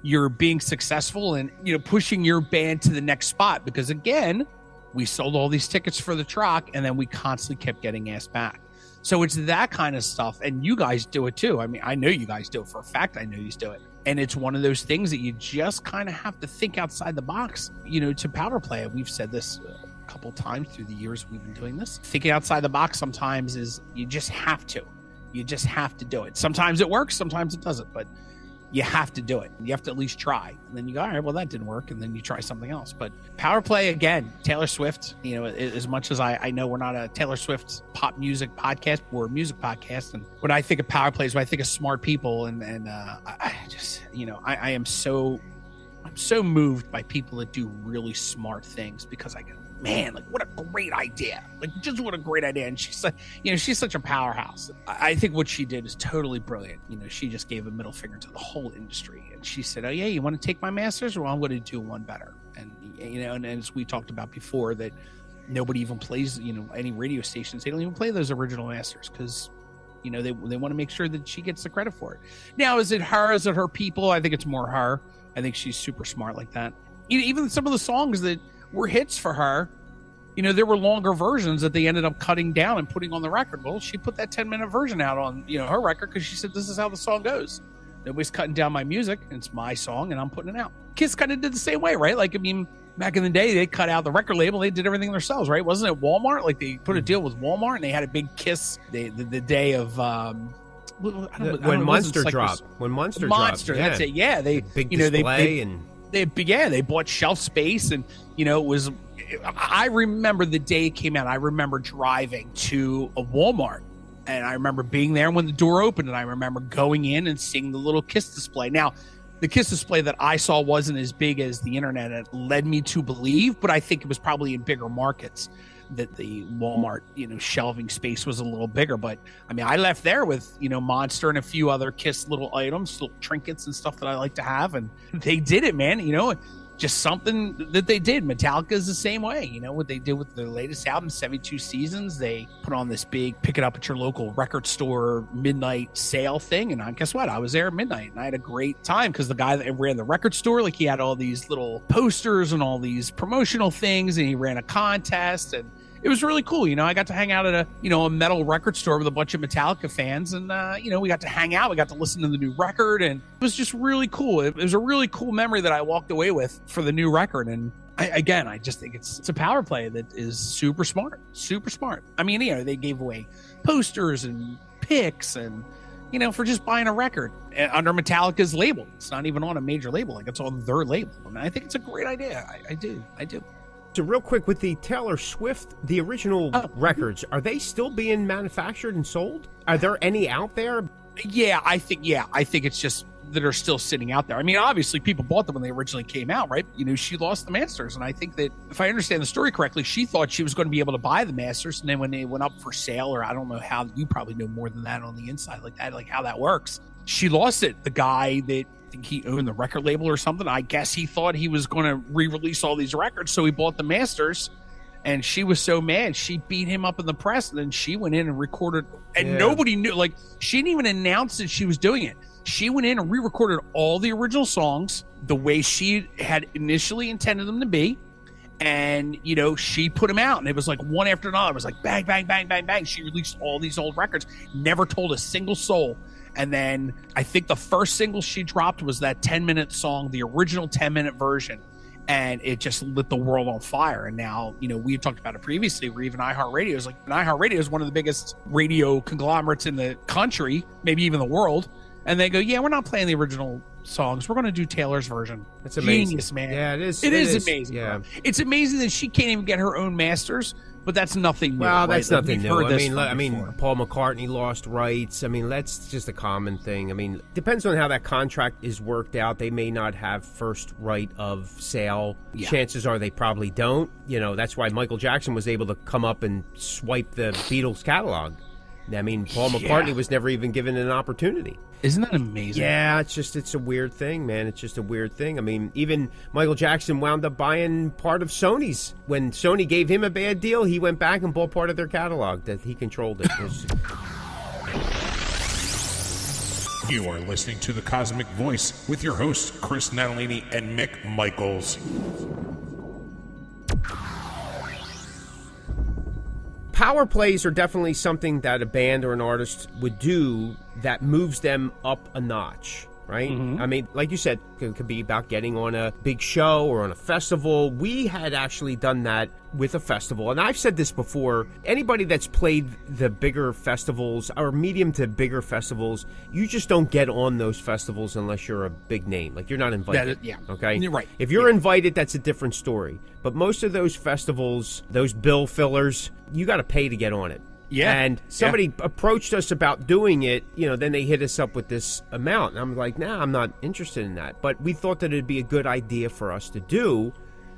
[SPEAKER 3] you're being successful and, you know, pushing your band to the next spot because again, we sold all these tickets for the Troc and then we constantly kept getting asked back. So it's that kind of stuff. And you guys do it too. I mean, I know you guys do it for a fact. I know you do it. And it's one of those things that you just kind of have to think outside the box, you know, to power play. We've said this a couple times through the years we've been doing this. Thinking outside the box sometimes is you just have to. You just have to do it. Sometimes it works, sometimes it doesn't, but you have to do it. You have to at least try. And then you go, all right, well, that didn't work. And then you try something else. But power play, again, Taylor Swift, you know, as much as I know we're not a Taylor Swift pop music podcast, we're a music podcast. And when I think of power plays, when I think of smart people and I just, you know, I'm so moved by people that do really smart things because I go, man, like what a great idea. Like just what a great idea. And she's like, you know, she's such a powerhouse. I think what she did is totally brilliant. You know, she just gave a middle finger to the whole industry. And she said, oh yeah, you want to take my masters? Well, I'm going to do one better. And, you know, and as we talked about before that nobody even plays, you know, any radio stations, they don't even play those original masters because, you know, they want to make sure that she gets the credit for it. Now, is it her? Is it her people? I think it's more her. I think she's super smart like that. Even some of the songs that were hits for her, you know, there were longer versions that they ended up cutting down and putting on the record. Well, she put that 10-minute version out on, you know, her record because she said, this is how the song goes. Nobody's cutting down my music. It's my song and I'm putting it out. Kiss kind of did the same way, right? Like, I mean, back in the day, they cut out the record label. They did everything themselves, right? Wasn't it Walmart? Like they put a deal with Walmart and they had a big Kiss the day of,
[SPEAKER 2] when Monster dropped. When Monster dropped.
[SPEAKER 3] That's it. Yeah. They,
[SPEAKER 2] big
[SPEAKER 3] you know,
[SPEAKER 2] display and
[SPEAKER 3] they bought shelf space and, you know, I remember the day it came out. I remember driving to a Walmart and I remember being there when the door opened and I remember going in and seeing the little Kiss display. Now, the Kiss display that I saw wasn't as big as the internet had led me to believe, but I think it was probably in bigger markets that the Walmart, you know, shelving space was a little bigger. But I mean, I left there with, you know, Monster and a few other Kiss little items, little trinkets and stuff that I like to have. And they did it, man. You know, just something that they did. Metallica is the same way. You know, what they did with their latest album, 72 Seasons, they put on this big pick it up at your local record store midnight sale thing. And guess what? I was there at midnight and I had a great time because the guy that ran the record store, like he had all these little posters and all these promotional things and he ran a contest and it was really cool. You know, I got to hang out at a metal record store with a bunch of Metallica fans and, you know, we got to hang out. We got to listen to the new record and it was just really cool. It was a really cool memory that I walked away with for the new record. And I just think it's a power play that is super smart. I mean, you know, they gave away posters and picks and, you know, for just buying a record under Metallica's label. It's not even on a major label. Like it's on their label. And I think it's a great idea. I do.
[SPEAKER 2] So real quick, with the Taylor Swift, the original records, are they still being manufactured and sold? Are there any out there?
[SPEAKER 3] Yeah, I think it's just that are still sitting out there. I mean, obviously people bought them when they originally came out, right? You know, she lost the masters. And I think that if I understand the story correctly, she thought she was going to be able to buy the masters. And then when they went up for sale, or I don't know how, you probably know more than that on the inside, like that, like how that works. She lost it. The guy that I think he owned the record label or something, I guess he thought he was going to re-release all these records. So he bought the masters and she was so mad. She beat him up in the press and then she went in and recorded and nobody knew, like she didn't even announce that she was doing it. She went in and re-recorded all the original songs the way she had initially intended them to be. And, you know, she put them out and it was like one after another. It was like bang, bang, bang, bang, bang. She released all these old records, never told a single soul. And then I think the first single she dropped was that 10-minute song, the original 10-minute version. And it just lit the world on fire. And now, you know, we've talked about it previously where even iHeartRadio is like, iHeartRadio is one of the biggest radio conglomerates in the country, maybe even the world. And they go, yeah, we're not playing the original songs. We're going to do Taylor's version.
[SPEAKER 2] That's amazing.
[SPEAKER 3] Genius, man.
[SPEAKER 2] Yeah, it is.
[SPEAKER 3] It is amazing.
[SPEAKER 2] Yeah.
[SPEAKER 3] Bro. It's amazing that she can't even get her own masters, but that's nothing new.
[SPEAKER 2] Well,
[SPEAKER 3] right?
[SPEAKER 2] that's
[SPEAKER 3] Like,
[SPEAKER 2] nothing
[SPEAKER 3] we've
[SPEAKER 2] new.
[SPEAKER 3] heard this
[SPEAKER 2] I
[SPEAKER 3] from
[SPEAKER 2] mean,
[SPEAKER 3] before.
[SPEAKER 2] Paul McCartney lost rights. I mean, that's just a common thing. I mean, depends on how that contract is worked out. They may not have first right of sale.
[SPEAKER 3] Yeah.
[SPEAKER 2] Chances are they probably don't. You know, that's why Michael Jackson was able to come up and swipe the Beatles catalog. I mean, Paul McCartney was never even given an opportunity.
[SPEAKER 3] Isn't that amazing?
[SPEAKER 2] Yeah, it's a weird thing, man. It's just a weird thing. I mean, even Michael Jackson wound up buying part of Sony's. When Sony gave him a bad deal, he went back and bought part of their catalog that he controlled it.
[SPEAKER 6] You are listening to the Cosmic Voice with your hosts, Chris Natalini and Mick Michaels.
[SPEAKER 2] Power plays are definitely something that a band or an artist would do that moves them up a notch, right? I mean, like you said, it could be about getting on a big show or on a festival. We had actually done that with a festival. And I've said this before, anybody that's played the bigger festivals or medium to bigger festivals, you just don't get on those festivals unless you're a big name. Like, you're not invited. Okay?
[SPEAKER 3] You're right.
[SPEAKER 2] If you're invited, that's a different story. But most of those festivals, those bill fillers, you got to pay to get on it.
[SPEAKER 3] Yeah.
[SPEAKER 2] And somebody approached us about doing it, then they hit us up with this amount. And I'm like, nah, I'm not interested in that. But we thought that it'd be a good idea for us to do.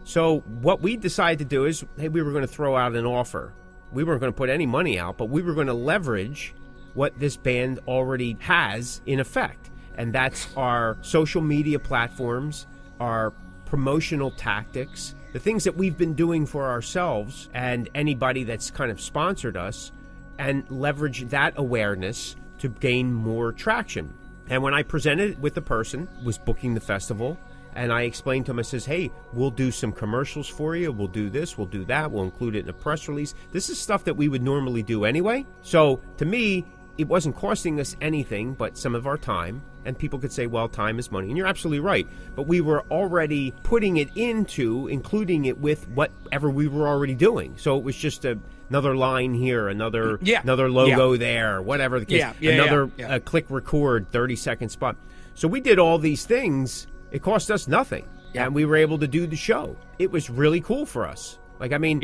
[SPEAKER 2] So what we decided to do is, hey, we were going to throw out an offer. We weren't going to put any money out, but we were going to leverage what this band already has in effect. And that's our social media platforms, our promotional tactics, the things that we've been doing for ourselves and anybody that's kind of sponsored us, and leverage that awareness to gain more traction. And when I presented with the person who was booking the festival, and I explained to him, I says, hey, we'll do some commercials for you. We'll do this, we'll do that. We'll include it in a press release. This is stuff that we would normally do anyway. So to me, it wasn't costing us anything but some of our time. And people could say, well, time is money. And you're absolutely right. But we were already putting it into, including it with whatever we were already doing. So it was just another line here, another logo there, whatever the case. Another click record, 30-second spot. So we did all these things. It cost us nothing. And we were able to do the show. It was really cool for us. Like, I mean...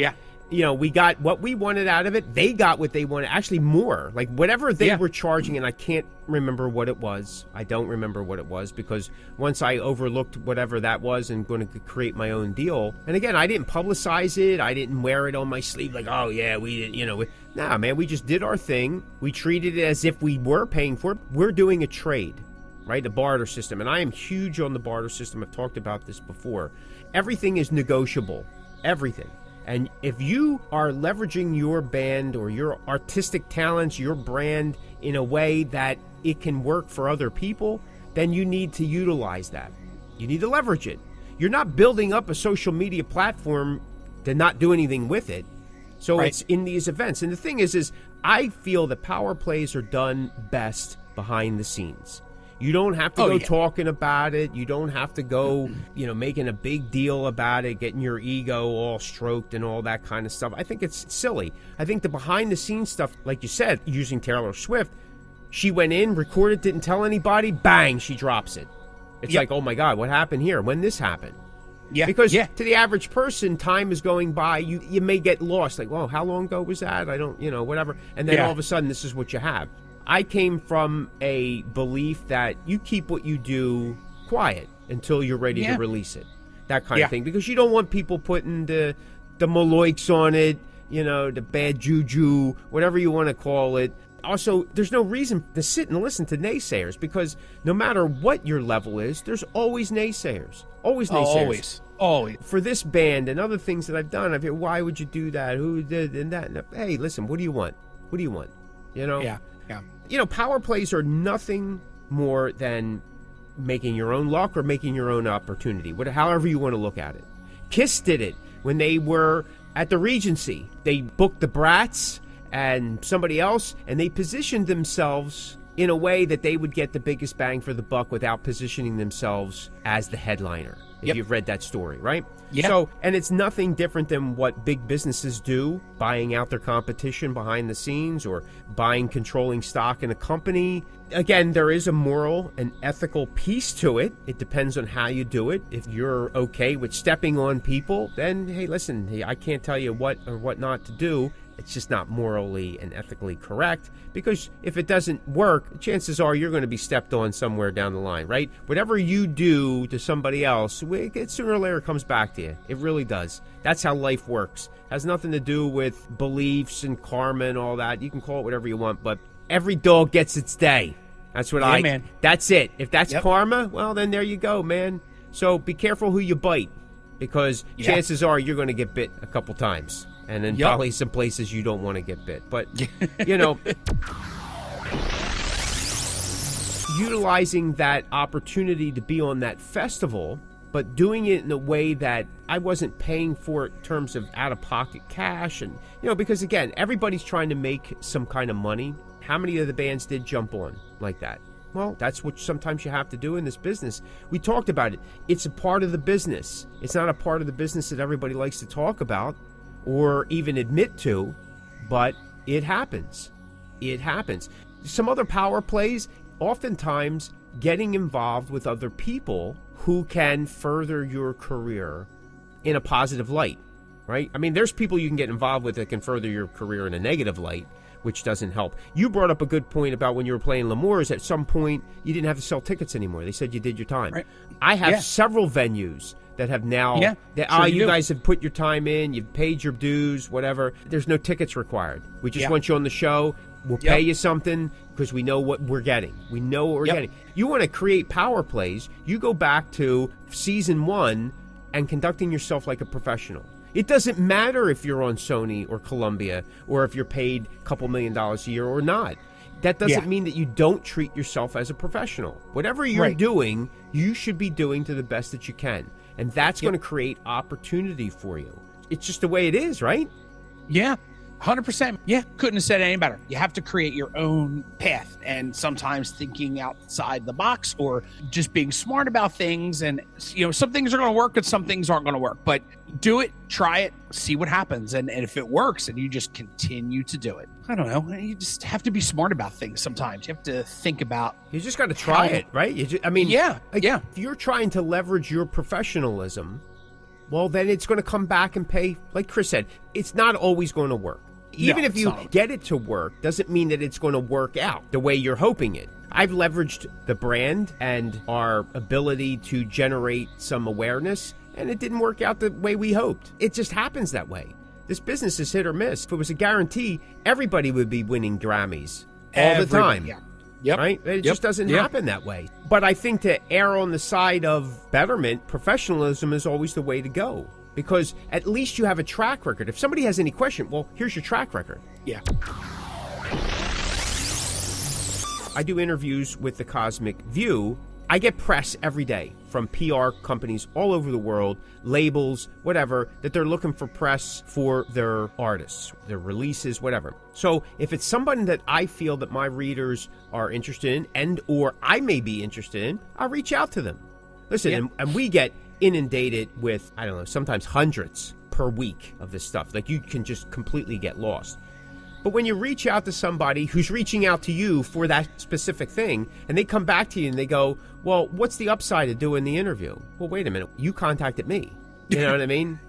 [SPEAKER 2] we got what we wanted out of it. They got what they wanted, actually more. Like, whatever they were charging, and I can't remember what it was. I don't remember what it was, because once I overlooked whatever that was and going to create my own deal. And again, I didn't publicize it. I didn't wear it on my sleeve like, oh, yeah, we didn't, nah, man, we just did our thing. We treated it as if we were paying for it. We're doing a trade, right? The barter system. And I am huge on the barter system. I've talked about this before. Everything is negotiable. Everything. And if you are leveraging your band or your artistic talents, your brand, in a way that it can work for other people, then you need to utilize that. You need to leverage it. You're not building up a social media platform to not do anything with it. So it's in these events. And the thing is I feel that power plays are done best behind the scenes. You don't have to go talking about it. You don't have to go, making a big deal about it, getting your ego all stroked and all that kind of stuff. I think it's silly. I think the behind-the-scenes stuff, like you said, using Taylor Swift, she went in, recorded, didn't tell anybody, bang, she drops it. It's like, oh, my God, what happened here? When this happened? Because to the average person, time is going by. You may get lost. Like, well, how long ago was that? I don't, whatever. And then all of a sudden, this is what you have. I came from a belief that you keep what you do quiet until you're ready to release it. That kind of thing. Because you don't want people putting the maloiks on it, the bad juju, whatever you want to call it. Also, there's no reason to sit and listen to naysayers, because no matter what your level is, there's always naysayers. Always naysayers.
[SPEAKER 3] Always.
[SPEAKER 2] For this band and other things that I've done, I've heard, why would you do that? Who did and that? And hey, listen, what do you want? What do you want? Yeah. Power plays are nothing more than making your own luck or making your own opportunity, however you want to look at it. Kiss did it when they were at the Regency. They booked the Brats and somebody else, and they positioned themselves in a way that they would get the biggest bang for the buck without positioning themselves as the headliner. If you've read that story, right?
[SPEAKER 3] Yeah.
[SPEAKER 2] So, and it's nothing different than what big businesses do, buying out their competition behind the scenes or buying controlling stock in a company. Again, there is a moral and ethical piece to it. It depends on how you do it. If you're okay with stepping on people, then, hey, listen, hey, I can't tell you what or what not to do. It's just not morally and ethically correct, because if it doesn't work, chances are you're going to be stepped on somewhere down the line, right? Whatever you do to somebody else, it sooner or later comes back to you. It really does. That's how life works. It has nothing to do with beliefs and karma and all that. You can call it whatever you want, but every dog gets its day. That's what
[SPEAKER 3] man.
[SPEAKER 2] That's it. If that's karma, well, then there you go, man. So be careful who you bite, because chances are you're going to get bit a couple times. And then probably some places you don't want to get bit. But, you know, utilizing that opportunity to be on that festival, but doing it in a way that I wasn't paying for it in terms of out-of-pocket cash. And, you know, because, again, everybody's trying to make some kind of money. How many of the bands did jump on like that? Well, that's what sometimes you have to do in this business. We talked about it. It's a part of the business. It's not a part of the business that everybody likes to talk about or even admit to, but it happens. It happens. Some other power plays, oftentimes getting involved with other people who can further your career in a positive light, right? I mean, there's people you can get involved with that can further your career in a negative light, which doesn't help. You brought up a good point about when you were playing L'Amour's, at some point you didn't have to sell tickets anymore. They said you did your time.
[SPEAKER 3] Right.
[SPEAKER 2] I have several venues that have now, you guys have put your time in, you've paid your dues, whatever. There's no tickets required. We just want you on the show. We'll pay you something because we know what we're getting. We know what we're getting. You want to create power plays, you go back to season 1 and conducting yourself like a professional. It doesn't matter if you're on Sony or Columbia or if you're paid a couple $1 million a year or not. That doesn't mean that you don't treat yourself as a professional. Whatever you're doing, you should be doing to the best that you can. And that's going to create opportunity for you. It's just the way it is, right?
[SPEAKER 3] Yeah, 100%. Yeah, couldn't have said it any better. You have to create your own path, and sometimes thinking outside the box or just being smart about things. And, you know, some things are going to work and some things aren't going to work. But do it, try it, see what happens. And if it works, and you just continue to do it. I don't know. You just have to be smart about things sometimes. You have to think about.
[SPEAKER 2] You just got to try it, right? If you're trying to leverage your professionalism, well, then it's going to come back and pay. Like Chris said, it's not always going to work. Even if you get it to work, doesn't mean that it's going to work out the way you're hoping it. I've leveraged the brand and our ability to generate some awareness, and it didn't work out the way we hoped. It just happens that way. This business is hit or miss. If it was a guarantee, everybody would be winning Grammys all the time. Right? It just doesn't happen that way. But I think to err on the side of betterment, professionalism is always the way to go. Because at least you have a track record. If somebody has any question, well, here's your track record.
[SPEAKER 3] Yeah.
[SPEAKER 2] I do interviews with the Cosmic View. I get press every day from PR companies all over the world, labels, whatever, that they're looking for press for their artists, their releases, whatever. So if it's somebody that I feel that my readers are interested in and or I may be interested in, I'll reach out to them. Listen, and we get inundated with, I don't know, sometimes hundreds per week of this stuff. Like, you can just completely get lost. But when you reach out to somebody who's reaching out to you for that specific thing, and they come back to you and they go, well, what's the upside of doing the interview? Well, wait a minute. You contacted me. You know what I mean?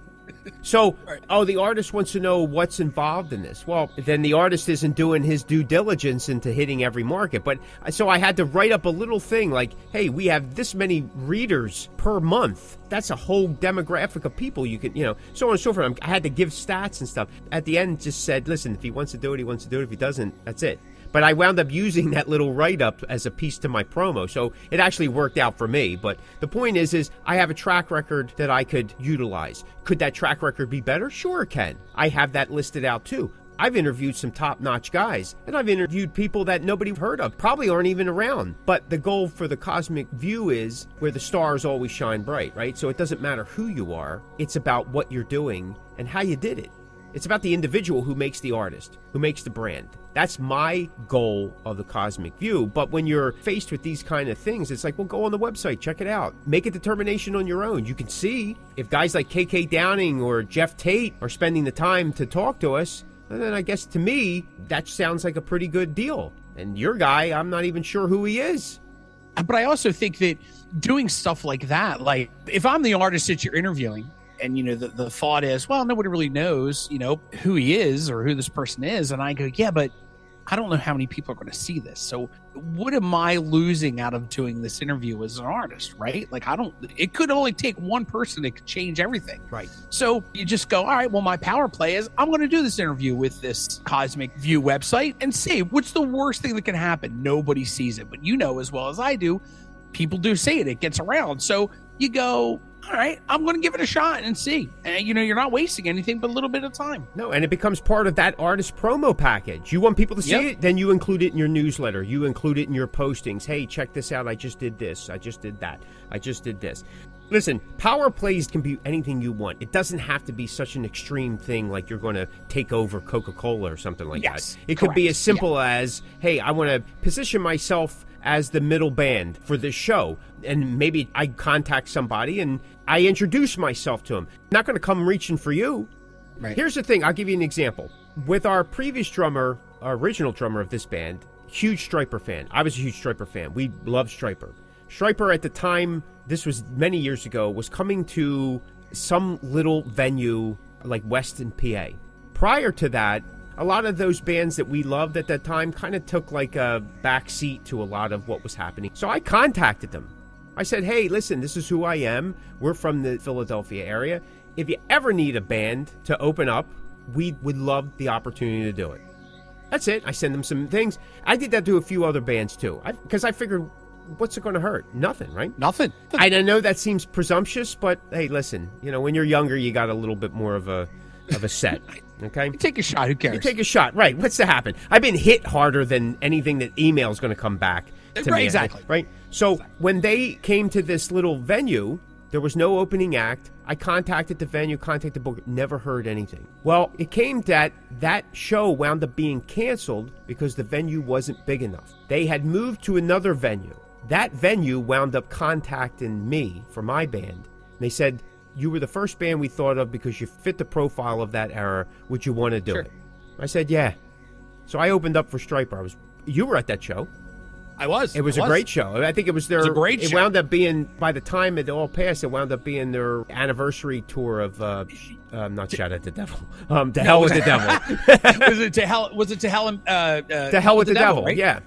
[SPEAKER 2] So, the artist wants to know what's involved in this. Well, then the artist isn't doing his due diligence into hitting every market. But so I had to write up a little thing like, hey, we have this many readers per month. That's a whole demographic of people you can, so on and so forth. I had to give stats and stuff. At the end, just said, listen, if he wants to do it, he wants to do it. If he doesn't, that's it. But I wound up using that little write-up as a piece to my promo, so it actually worked out for me. But the point is I have a track record that I could utilize. Could that track record be better? Sure it can. I have that listed out too. I've interviewed some top-notch guys, and I've interviewed people that nobody heard of, probably aren't even around. But the goal for the Cosmic View is where the stars always shine bright, right? So it doesn't matter who you are. It's about what you're doing and how you did it. It's about the individual who makes the artist, who makes the brand. That's my goal of the Cosmic View. But when you're faced with these kind of things, it's like, well, go on the website, check it out. Make a determination on your own. You can see if guys like KK Downing or Jeff Tate are spending the time to talk to us, and then I guess to me, that sounds like a pretty good deal. And your guy, I'm not even sure who he is.
[SPEAKER 3] But I also think that doing stuff like that, like if I'm the artist that you're interviewing, and, you know, the thought is, well, nobody really knows, you know, who he is or who this person is. And I go, yeah, but I don't know how many people are going to see this. So what am I losing out of doing this interview as an artist, right? Like, it could only take one person that could change everything.
[SPEAKER 2] Right.
[SPEAKER 3] So you just go, all right, well, my power play is I'm going to do this interview with this Cosmic View website and see what's the worst thing that can happen. Nobody sees it. But you know as well as I do, people do say it. It gets around. So you go, all right, I'm going to give it a shot and see. And, you know, you're not wasting anything but a little bit of time.
[SPEAKER 2] No, and it becomes part of that artist promo package. You want people to see it, then you include it in your newsletter. You include it in your postings. Hey, check this out. I just did this. I just did that. I just did this. Listen, Powerplays can be anything you want. It doesn't have to be such an extreme thing like you're going to take over Coca-Cola or something like that. It could be as simple as, hey, I want to position myself as the middle band for this show. And maybe I contact somebody and I introduce myself to them. Not going to come reaching for you.
[SPEAKER 3] Right.
[SPEAKER 2] Here's the thing. I'll give you an example. With our previous drummer, our original drummer of this band, huge Striper fan. I was a huge Striper fan. We loved Striper. Striper at the time, this was many years ago, was coming to some little venue like Weston, PA. Prior to that, a lot of those bands that we loved at that time kind of took like a back seat to a lot of what was happening. So I contacted them. I said, hey, listen, this is who I am. We're from the Philadelphia area. If you ever need a band to open up, we would love the opportunity to do it. That's it. I send them some things. I did that to a few other bands too, because I figured, what's it going to hurt? Nothing, right?
[SPEAKER 3] Nothing.
[SPEAKER 2] I know that seems presumptuous, but hey, listen, you know, when you're younger, you got a little bit more of a set. Okay?
[SPEAKER 3] You take a shot. Who cares?
[SPEAKER 2] You take a shot. Right. What's to happen? I've been hit harder than anything that email is going to come back to me.
[SPEAKER 3] Exactly.
[SPEAKER 2] Right? So when they came to this little venue, there was no opening act. I contacted the venue, contacted the booker, never heard anything. Well, it came that show wound up being canceled because the venue wasn't big enough. They had moved to another venue. That venue wound up contacting me for my band. And they said, you were the first band we thought of because you fit the profile of that era. Would you want to do it? I said, yeah. So I opened up for Striper. You were at that show.
[SPEAKER 3] I was.
[SPEAKER 2] It was a great show. I think it was their.
[SPEAKER 3] It was a great show.
[SPEAKER 2] It wound up being, by the time it all passed, it wound up being their anniversary tour of, not Shout at the Devil, To Hell with the Devil.
[SPEAKER 3] Was it to hell? Was it to hell?
[SPEAKER 2] To Hell with the Devil,
[SPEAKER 3] right?
[SPEAKER 2] yeah.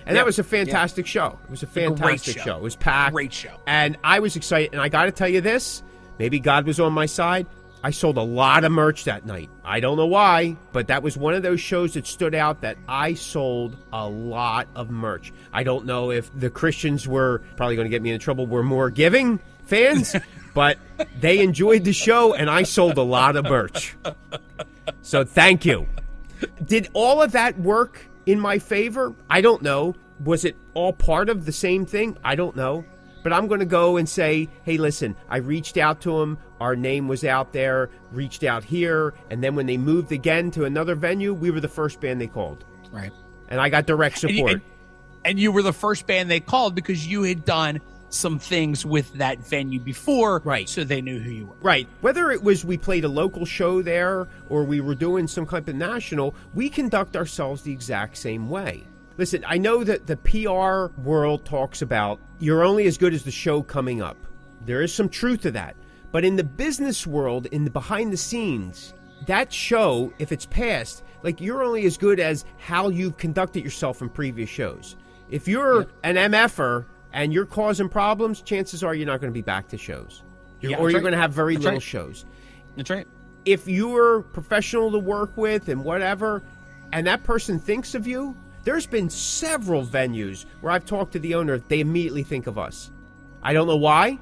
[SPEAKER 2] And that was a fantastic show. It was a fantastic show. It was packed.
[SPEAKER 3] Great show.
[SPEAKER 2] And I was excited. And I got to tell you this, maybe God was on my side. I sold a lot of merch that night. I don't know why, but that was one of those shows that stood out that I sold a lot of merch. I don't know if the Christians were probably going to get me in trouble, were more giving fans, but they enjoyed the show and I sold a lot of merch. So thank you. Did all of that work in my favor? I don't know. Was it all part of the same thing? I don't know. But I'm going to go and say, hey, listen, I reached out to them. Our name was out there, reached out here. And then when they moved again to another venue, we were the first band they called.
[SPEAKER 3] Right.
[SPEAKER 2] And I got direct support.
[SPEAKER 3] And you were the first band they called because you had done some things with that venue before.
[SPEAKER 2] Right.
[SPEAKER 3] So they knew who you were.
[SPEAKER 2] Right. Whether it was we played a local show there or we were doing some kind of national, we conduct ourselves the exact same way. Listen, I know that the PR world talks about you're only as good as the show coming up. There is some truth to that. But in the business world, in the behind the scenes, that show, if it's passed, like you're only as good as how you've conducted yourself in previous shows. If you're an MFer and you're causing problems, chances are you're not going to be back to shows. You're going to have very little shows.
[SPEAKER 3] That's right.
[SPEAKER 2] If you're professional to work with and whatever, and that person thinks of you, there's been several venues where I've talked to the owner, they immediately think of us. I don't know why,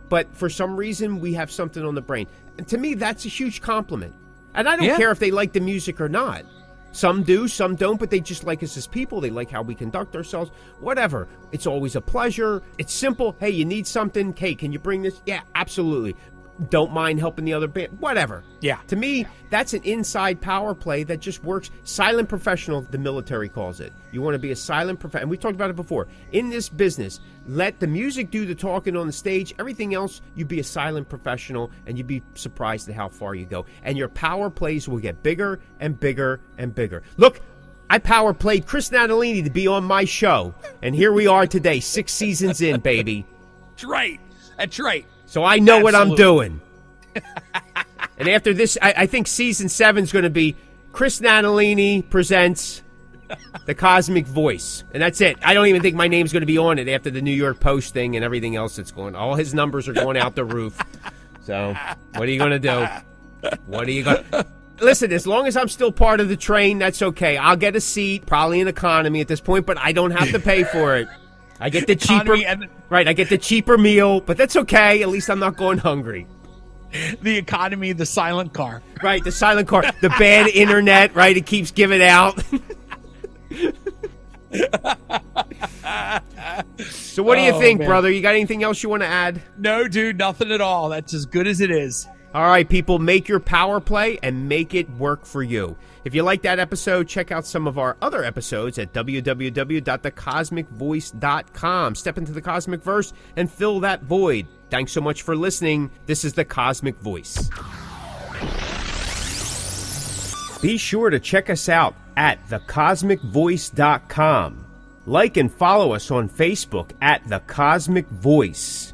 [SPEAKER 2] but for some reason we have something on the brain. And to me, that's a huge compliment. And I don't care if they like the music or not. Some do, some don't, but they just like us as people. They like how we conduct ourselves, whatever. It's always a pleasure. It's simple. Hey, you need something? Hey, can you bring this? Yeah, absolutely. don't mind helping the other band, whatever.
[SPEAKER 3] Yeah.
[SPEAKER 2] To me, that's an inside power play that just works. Silent professional, the military calls it. You want to be a silent professional. And we talked about it before. In this business, let the music do the talking on the stage. Everything else, you be a silent professional, and you'd be surprised at how far you go. And your power plays will get bigger and bigger and bigger. Look, I power played Chris Natalini to be on my show. And here we are today, 6 seasons in, baby.
[SPEAKER 3] That's right. That's right.
[SPEAKER 2] So I know what I'm
[SPEAKER 3] Absolutely.
[SPEAKER 2] doing. And after this, I think season 7 is going to be Chris Natalini presents the Cosmic Voice. And that's it. I don't even think my name's going to be on it after the New York Post thing and everything else that's going on. All his numbers are going out the roof. So what are you going to do? What are you going to... Listen, as long as I'm still part of the train, that's okay. I'll get a seat, probably an economy at this point, but I don't have to pay for it. I get the cheaper... Right, I get the cheaper meal, but that's okay. At least I'm not going hungry.
[SPEAKER 3] The economy, the silent car.
[SPEAKER 2] Right, the silent car. The bad internet, right? It keeps giving out. So what do you think,
[SPEAKER 3] man.
[SPEAKER 2] brother? You got anything else you want to add?
[SPEAKER 3] No, dude, nothing at all. That's as good as it is.
[SPEAKER 2] All right, people, make your power play and make it work for you. If you like that episode, check out some of our other episodes at www.thecosmicvoice.com. Step into the Cosmic Verse and fill that void. Thanks so much for listening. This is the Cosmic Voice. Be sure to check us out at thecosmicvoice.com. Like and follow us on Facebook at The Cosmic Voice.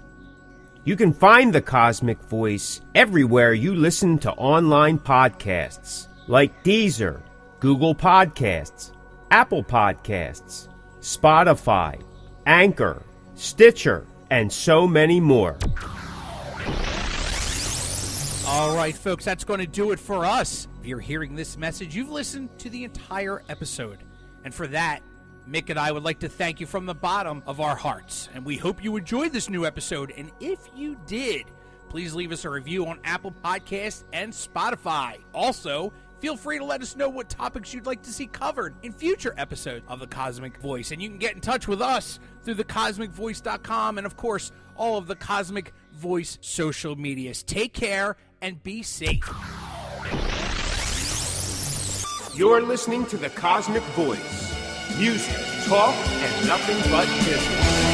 [SPEAKER 2] You can find The Cosmic Voice everywhere you listen to online podcasts, like Deezer, Google Podcasts, Apple Podcasts, Spotify, Anchor, Stitcher, and so many more.
[SPEAKER 3] All right, folks, that's going to do it for us. If you're hearing this message, you've listened to the entire episode. And for that, Mick and I would like to thank you from the bottom of our hearts. And we hope you enjoyed this new episode. And if you did, please leave us a review on Apple Podcasts and Spotify. Also, feel free to let us know what topics you'd like to see covered in future episodes of The Cosmic Voice. And you can get in touch with us through thecosmicvoice.com and, of course, all of the Cosmic Voice social medias. Take care and be safe.
[SPEAKER 2] You're listening to the Cosmic Voice. Music, talk, and nothing but business.